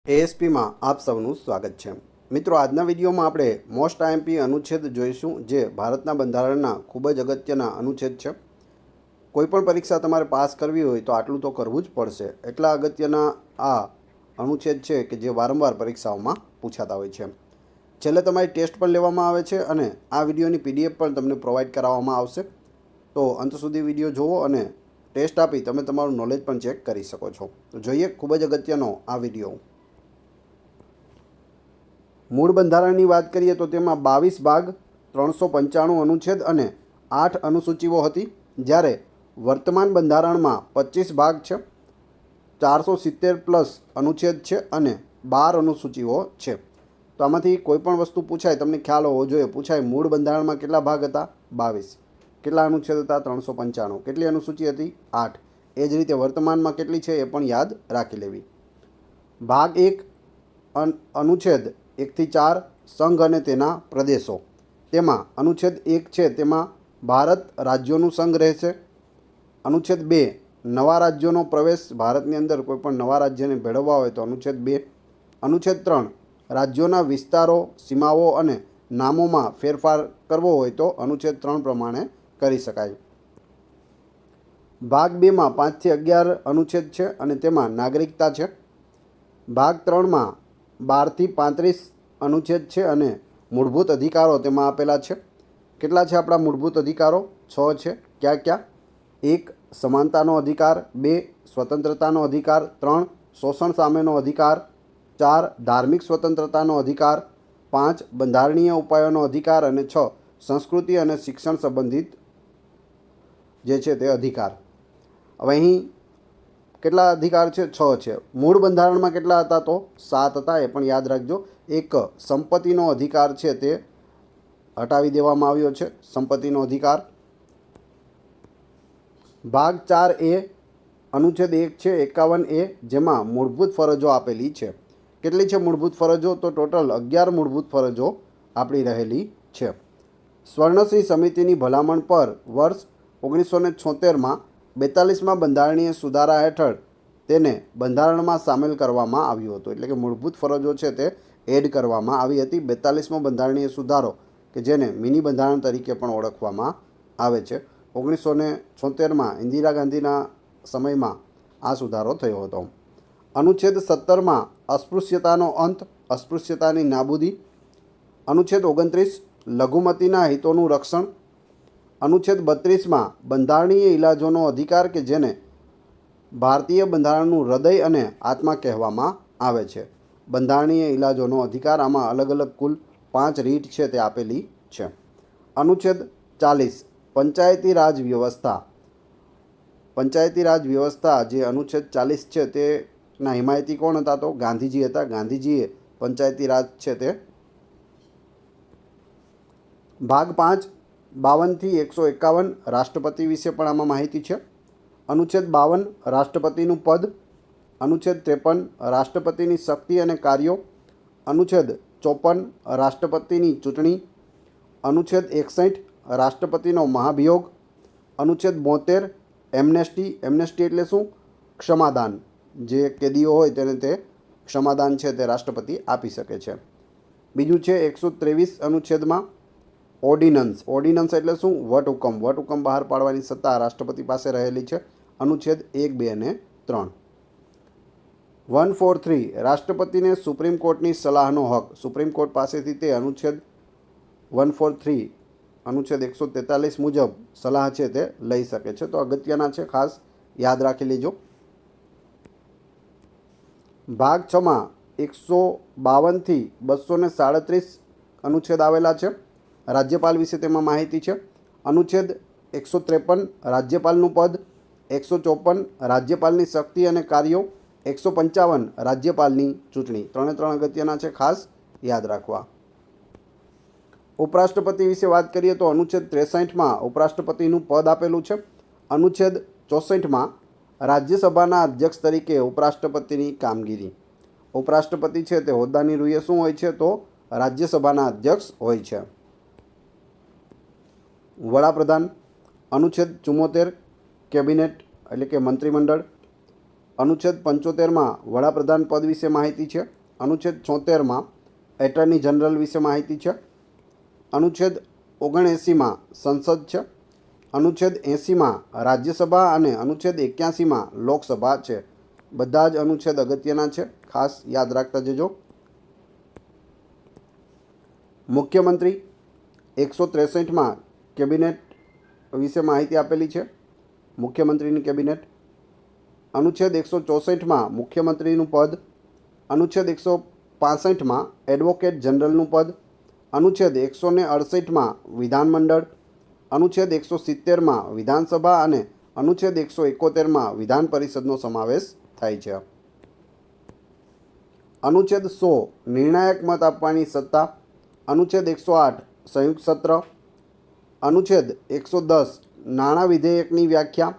એએસપીમાં આપ સૌનું સ્વાગત છે. મિત્રો, આજના વિડીયોમાં આપણે મોસ્ટ આઈએમપી અનુચ્છેદ જોઈશું, જે ભારતના બંધારણના ખૂબ જ અગત્યના અનુચ્છેદ છે. કોઈપણ પરીક્ષા તમારે પાસ કરવી હોય તો આટલું તો કરવું જ પડશે. એટલા અગત્યના આ અનુચ્છેદ છે કે જે વારંવાર પરીક્ષાઓમાં પૂછાતા હોય છે. છેલ્લે તમારી ટેસ્ટ પણ લેવામાં આવે છે અને આ વિડીયોની પીડીએફ પણ તમને પ્રોવાઈડ કરાવવામાં આવશે. તો અંત સુધી વિડીયો જુઓ અને ટેસ્ટ આપી તમે તમારું નોલેજ પણ ચેક કરી શકો છો. તો જોઈએ ખૂબ જ અગત્યનો આ વિડીયો. મૂળ બંધારણની વાત કરીએ તો તેમાં 22 ભાગ, 395 અનુચ્છેદ અને 8 અનુસૂચિઓ હતી, જ્યારે વર્તમાન બંધારણમાં 25 ભાગ છે, 470+ અનુચ્છેદ છે અને 12 અનુસૂચિઓ છે. તો આમાંથી કોઈ પણ વસ્તુ પૂછાય, તમને ખ્યાલ હોવો જોઈએ. પૂછાય મૂળ બંધારણમાં કેટલા ભાગ હતા? 22. કેટલા અનુચ્છેદ હતા? 395. કેટલી અનુસૂચિ હતી? 8. એ જ રીતે વર્તમાનમાં કેટલી છે એ પણ યાદ રાખી લેવી. ભાગ 1 અનુચ્છેદ 1 થી 4 સંઘ અને તેના પ્રદેશો. તેમાં અનુચ્છેદ 1 છે તેમાં ભારત રાજ્યોનું સંઘ રહેશે. અનુચ્છેદ 2 નવા રાજ્યોનો પ્રવેશ. ભારતની અંદર કોઈપણ નવા રાજ્યને ભેળવવા હોય તો અનુચ્છેદ 2. અનુચ્છેદ 3 રાજ્યોના વિસ્તારો, સીમાઓ અને નામોમાં ફેરફાર કરવો હોય તો અનુચ્છેદ 3 પ્રમાણે કરી શકાય. ભાગ 2માં 5 થી 11 અનુચ્છેદ છે અને તેમાં નાગરિકતા છે. ભાગ 3માં 12 થી 35 અનુચ્છેદ છે અને મૂળભૂત અધિકારો તેમાં આપેલા છે. કેટલા છે આપણા મૂળભૂત અધિકારો? 6 છે. ક્યાં ક્યાં? 1 સમાનતાનો અધિકાર, 2 સ્વતંત્રતાનો અધિકાર, 3 શોષણ સામેનો અધિકાર, 4 ધાર્મિક સ્વતંત્રતાનો અધિકાર, 5 બંધારણીય ઉપાયોનો અધિકાર અને 6 સંસ્કૃતિ અને શિક્ષણ સંબંધિત જે છે તે અધિકાર. હવે અહીં કેટલા અધિકાર છે? 6 છે. મૂળ બંધારણમાં કેટલા હતા? તો 7 હતા. એ પણ યાદ રાખજો. એક સંપત્તિનો અધિકાર છે તે હટાવી દેવામાં આવ્યો છે, સંપત્તિનો અધિકાર. ભાગ 4A અનુચ્છેદ 1 છે 51A, જેમાં મૂળભૂત ફરજો આપેલી છે. કેટલી છે મૂળભૂત ફરજો? તો ટોટલ 11 મૂળભૂત ફરજો આપણી રહેલી છે. સ્વર્ણસિંહ સમિતિની ભલામણ પર વર્ષ 1976માં 42માં બંધારણીય સુધારા હેઠળ તેને બંધારણમાં સામેલ કરવામાં આવ્યું હતું. એટલે કે મૂળભૂત ફરજો છે તે એડ કરવામાં આવી હતી. 42મો બંધારણીય સુધારો કે જેને મિની બંધારણ તરીકે પણ ઓળખવામાં આવે છે. 1976માં ઇન્દિરા ગાંધીના સમયમાં આ સુધારો થયો હતો. અનુચ્છેદ 17માં અસ્પૃશ્યતાનો અંત, અસ્પૃશ્યતાની નાબૂદી. અનુચ્છેદ 29 લઘુમતીના હિતોનું રક્ષણ. અનુચ્છેદ 32માં બંધારણીય ઇલાજોનો અધિકાર કે જેને ભારતીય બંધારણનું હૃદય અને આત્મા કહેવામાં આવે છે. બંધારણીય ઇલાજોનો અધિકાર. આમાં અલગ અલગ કુલ 5 રીત છે તે આપેલી છે. અનુચ્છેદ 40 પંચાયતી રાજ વ્યવસ્થા. પંચાયતી રાજ વ્યવસ્થા જે અનુચ્છેદ 40 છે તેના હિમાયતી કોણ હતા? તો ગાંધીજી હતા. ગાંધીજીએ પંચાયતી રાજ છે તે. ભાગ 5 52 થી 151 રાષ્ટ્રપતિ વિશે પણ આમાં માહિતી છે. અનુચ્છેદ 52 રાષ્ટ્રપતિનું પદ. અનુચ્છેદ 53 રાષ્ટ્રપતિની શક્તિ અને કાર્યો. અનુચ્છેદ 54 રાષ્ટ્રપતિની ચૂંટણી. અનુચ્છેદ 61 રાષ્ટ્રપતિનો મહાભિયોગ. અનુચ્છેદ 72 એમનેસ્ટી. એમનેસ્ટી એટલે શું? ક્ષમાદાન. જે કેદીઓ હોય તેને તે ક્ષમાદાન છે તે રાષ્ટ્રપતિ આપી શકે છે. બીજું છે 123 અનુચ્છેદમાં ઓર્ડિનન્સ. ઓર્ડિનન્સ એટલે શું? વટહુકમ. વટહુકમ બહાર પાડવાની સત્તા રાષ્ટ્રપતિ પાસે રહેલી છે. અનુચ્છેદ 1, 2 અને 3. 143 રાષ્ટ્રપતિને સુપ્રીમ કોર્ટની સલાહનો હક. સુપ્રીમ કોર્ટ પાસેથી તે અનુચ્છેદ 143 અનુચ્છેદ 143 મુજબ સલાહ છે તે લઈ શકે છે. તો અગત્યના છે, ખાસ યાદ રાખી લેજો. ભાગ 6માં 152 થી 237 અનુચ્છેદ આવેલા છે. રાજ્યપાલ વિશે તેમાં માહિતી છે. અનુચ્છેદ 153 રાજ્યપાલનું પદ. 154 રાજ્યપાલની શક્તિ અને કાર્યો. 155 રાજ્યપાલની ચૂંટણી. 3 અગત્યના છે, ખાસ યાદ રાખવા. ઉપરાષ્ટ્રપતિ વિશે વાત કરીએ તો અનુચ્છેદ 63માં ઉપરાષ્ટ્રપતિનું પદ આપેલું છે. અનુચ્છેદ 64માં રાજ્યસભાના અધ્યક્ષ તરીકે ઉપરાષ્ટ્રપતિની કામગીરી. ઉપરાષ્ટ્રપતિ છે તે હોદ્દાની રૂએ શું હોય છે? તો રાજ્યસભાના અધ્યક્ષ હોય છે. વડાપ્રધાન. અનુચ્છેદ 74 કેબિનેટ એટલે કે મંત્રીમંડળ. અનુચ્છેદ 75માં વડાપ્રધાન પદ વિશે માહિતી છે. અનુચ્છેદ 76માં એટર્ની જનરલ વિશે માહિતી છે. અનુચ્છેદ 79માં સંસદ છે. અનુચ્છેદ 80માં રાજ્યસભા અને અનુચ્છેદ 81માં લોકસભા છે. બધા જ અનુચ્છેદ અગત્યના છે, ખાસ યાદ રાખતા જજો. મુખ્યમંત્રી 163માં કેબિનેટ વિશે માહિતી આપેલી છે. મુખ્યમંત્રીની કેબિનેટ. અનુચ્છેદ 164માં મુખ્યમંત્રીનું પદ. અનુચ્છેદ 165માં એડવોકેટ જનરલનું પદ. અનુચ્છેદ 168માં વિધાનમંડળ. અનુચ્છેદ 170માં વિધાનસભા અને અનુચ્છેદ 171માં વિધાન પરિષદનો સમાવેશ થાય છે. અનુચ્છેદ 100 નિર્ણાયક મત આપવાની સત્તા. અનુચ્છેદ 108 સંયુક્ત સત્ર. અનુચ્છેદ 110 નાણાં વિધેયકની વ્યાખ્યા.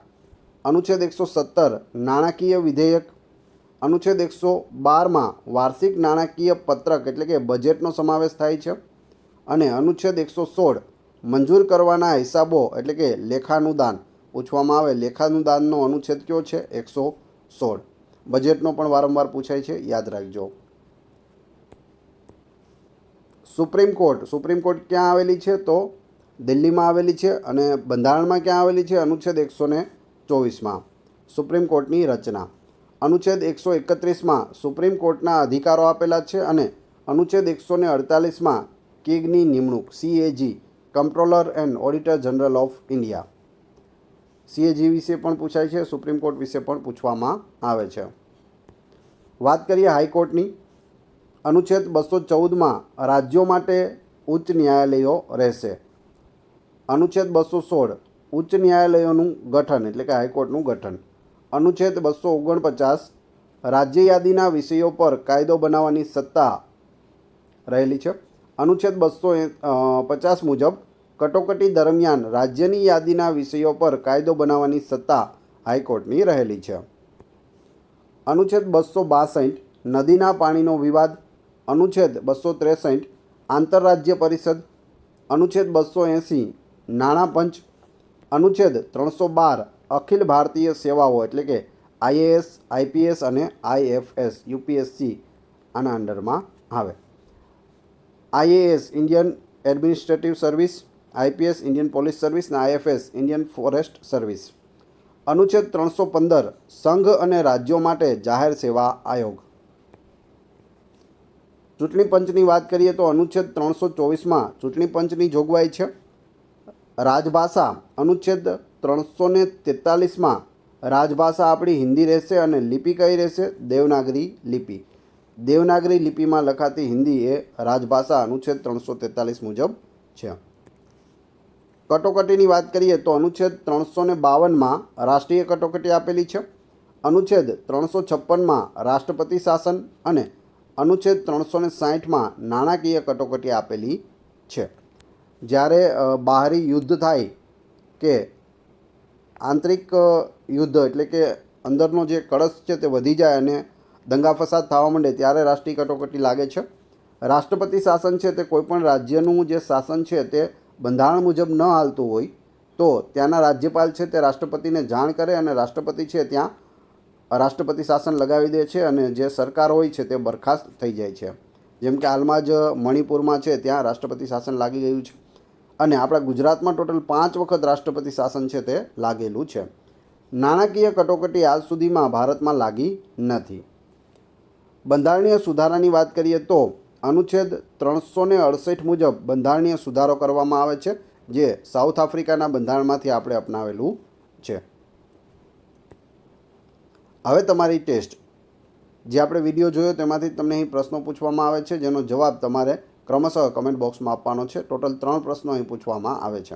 અનુચ્છેદ 117 નાણાકીય વિધેયક. અનુચ્છેદ 112માં વાર્ષિક નાણાકીય પત્રક એટલે કે બજેટનો સમાવેશ થાય છે. અને અનુચ્છેદ 116 મંજૂર કરવાના હિસાબો એટલે કે લેખાનુદાન પૂછવામાં આવે. લેખાનુદાનનો અનુચ્છેદ કયો છે? 116. બજેટનો પણ વારંવાર પૂછાય છે, યાદ રાખજો. સુપ્રીમ કોર્ટ ક્યાં આવેલી છે? તો દિલ્હીમાં આવેલી છે. અને બંધારણમાં ક્યાં આવેલી છે? અનુચ્છેદ 124માં સુપ્રીમ કોર્ટની રચના. અનુચ્છેદ 131માં સુપ્રીમ કોર્ટના અધિકારો આપેલા છે. અને અનુચ્છેદ 148માં કેગની નિમણૂક, CAG comptroller and auditor general of India. CAG વિશે પણ પૂછાય છે, સુપ્રીમ કોર્ટ વિશે પણ પૂછવામાં આવે છે. વાત કરીએ હાઈકોર્ટની. અનુચ્છેદ 214માં રાજ્યો માટે ઉચ્ચ ન્યાયાલયો રહેશે. અનુચ્છેદ 216 ઉચ્ચ ન્યાયાલયોનું ગઠન એટલે કે હાઈકોર્ટનું ગઠન. અનુચ્છેદ 249 રાજ્ય યાદીના વિષયો પર કાયદો બનાવવાની સત્તા રહેલી છે. અનુચ્છેદ 250 મુજબ કટોકટી દરમિયાન રાજ્યની યાદીના વિષયો પર કાયદો બનાવવાની સત્તા હાઈકોર્ટની રહેલી છે. અનુચ્છેદ 262 નદીના પાણીનો વિવાદ. અનુચ્છેદ 263 આંતરરાજ્ય પરિષદ. અનુચ્છેદ 280 નાણાં પંચ. અનુચ્છેદ 312 અખિલ ભારતીય સેવાઓ એટલે કે IAS, IPS અને IFS, UPSC આના અંડરમાં આવે. IAS Indian administrative service, IPS Indian police service અને IFS ઇન્ડિયન ફોરેસ્ટ સર્વિસ. અનુચ્છેદ 315 સંઘ અને રાજ્યો માટે જાહેર સેવા આયોગ. ચૂંટણી પંચની વાત કરીએ તો અનુચ્છેદ 324માં ચૂંટણી પંચની જોગવાઈ છે. રાજભાષા. અનુચ્છેદ 343માં રાજભાષા આપણી હિન્દી રહેશે અને લિપિ કઈ રહેશે? દેવનાગરી લિપિ. દેવનાગરી લિપિમાં લખાતી હિન્દી એ રાજભાષા અનુચ્છેદ 343 મુજબ છે. કટોકટીની વાત કરીએ તો અનુચ્છેદ 352માં રાષ્ટ્રીય કટોકટી આપેલી છે. અનુચ્છેદ 356માં રાષ્ટ્રપતિ શાસન અને અનુચ્છેદ 360માં નાણાકીય કટોકટી આપેલી છે. જ્યારે બહારી યુદ્ધ થાય કે આંતરિક યુદ્ધ એટલે કે અંદરનો જે કળશ છે તે વધી જાય અને દંગા ફસાદ થવા માંડે ત્યારે રાષ્ટ્રીય કટોકટી લાગે છે. રાષ્ટ્રપતિ શાસન છે તે કોઈપણ રાજ્યનું જે શાસન છે તે બંધારણ મુજબ ન હાલતું હોય તો ત્યાંના રાજ્યપાલ છે તે રાષ્ટ્રપતિને જાણ કરે અને રાષ્ટ્રપતિ છે ત્યાં રાષ્ટ્રપતિ શાસન લગાવી દે છે અને જે સરકાર હોય છે તે બરખાસ્ત થઈ જાય છે. જેમ કે હાલમાં જ મણિપુરમાં છે ત્યાં રાષ્ટ્રપતિ શાસન લાગી ગયું છે. અને આપણા ગુજરાતમાં ટોટલ 5 વખત રાષ્ટ્રપતિ શાસન છે તે લાગેલું છે. નાણાકીય કટોકટી આજ સુધીમાં ભારતમાં લાગી નથી. બંધારણીય સુધારાની વાત કરીએ તો અનુચ્છેદ 368 મુજબ બંધારણીય સુધારો કરવામાં આવે છે, જે સાઉથ આફ્રિકાના બંધારણમાંથી આપણે અપનાવેલું છે. હવે તમારી ટેસ્ટ, જે આપણે વિડીયો જોયો તેમાંથી તમને અહીં પ્રશ્નો પૂછવામાં આવે છે, જેનો જવાબ તમારે ક્રમશઃ કમેન્ટ બોક્સમાં આપવાનો છે. ટોટલ 3 પ્રશ્નો અહીં પૂછવામાં આવે છે.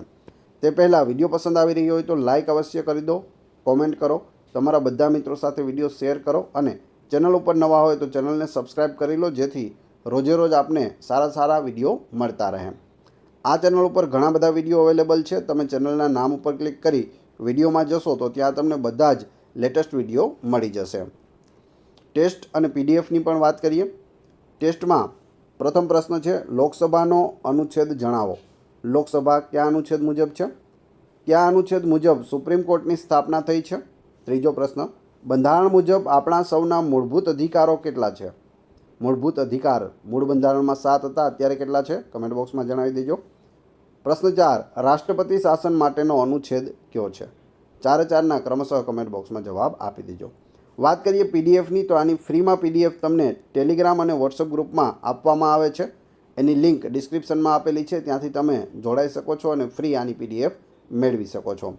તે પહેલાં વિડીયો પસંદ આવી રહ્યો હોય તો લાઇક અવશ્ય કરી દો, કોમેન્ટ કરો, તમારા બધા મિત્રો સાથે વિડીયો શેર કરો અને ચેનલ ઉપર નવા હોય તો ચેનલને સબસ્ક્રાઈબ કરી લો, જેથી રોજે રોજ આપને સારા વિડીયો મળતા રહે. આ ચેનલ ઉપર ઘણા બધા વિડીયો અવેલેબલ છે. તમે ચેનલના નામ ઉપર ક્લિક કરી વિડીયોમાં જશો તો ત્યાં તમને બધા જ લેટેસ્ટ વિડીયો મળી જશે. ટેસ્ટ અને PDFની પણ વાત કરીએ. ટેસ્ટમાં પ્રથમ પ્રશ્ન છે, લોકસભાનો અનુચ્છેદ જણાવો. લોકસભા કયા અનુચ્છેદ મુજબ છે? કયા અનુચ્છેદ મુજબ સુપ્રીમ કોર્ટની સ્થાપના થઈ છે? ત્રીજો પ્રશ્ન, બંધારણ મુજબ આપણા સૌના મૂળભૂત અધિકારો કેટલા છે? મૂળભૂત અધિકાર મૂળ બંધારણમાં 7 હતા, અત્યારે કેટલા છે? કમેન્ટ બોક્સમાં જણાવી દેજો. પ્રશ્ન 4, રાષ્ટ્રપતિ શાસન માટેનો અનુચ્છેદ કયો છે? 4 ક્રમશઃ કમેન્ટ બોક્સમાં જવાબ આપી દેજો. વાત કરીએ પીડીએફની, તો આની ફ્રીમાં પીડીએફ તમને ટેલિગ્રામ અને વોટ્સઅપ ગ્રુપમાં આપવામાં આવે છે. એની લિંક ડિસ્ક્રિપ્શનમાં આપેલી છે, ત્યાંથી તમે જોડાઈ શકો છો અને ફ્રી આની પીડીએફ મેળવી શકો છો.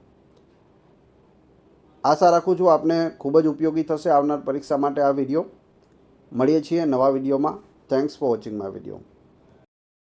આશા રાખું છું આપને ખૂબ જ ઉપયોગી થશે આવનાર પરીક્ષા માટે આ વિડીયો. મળીએ છીએ નવા વિડીયોમાં. Thanks for watching my video.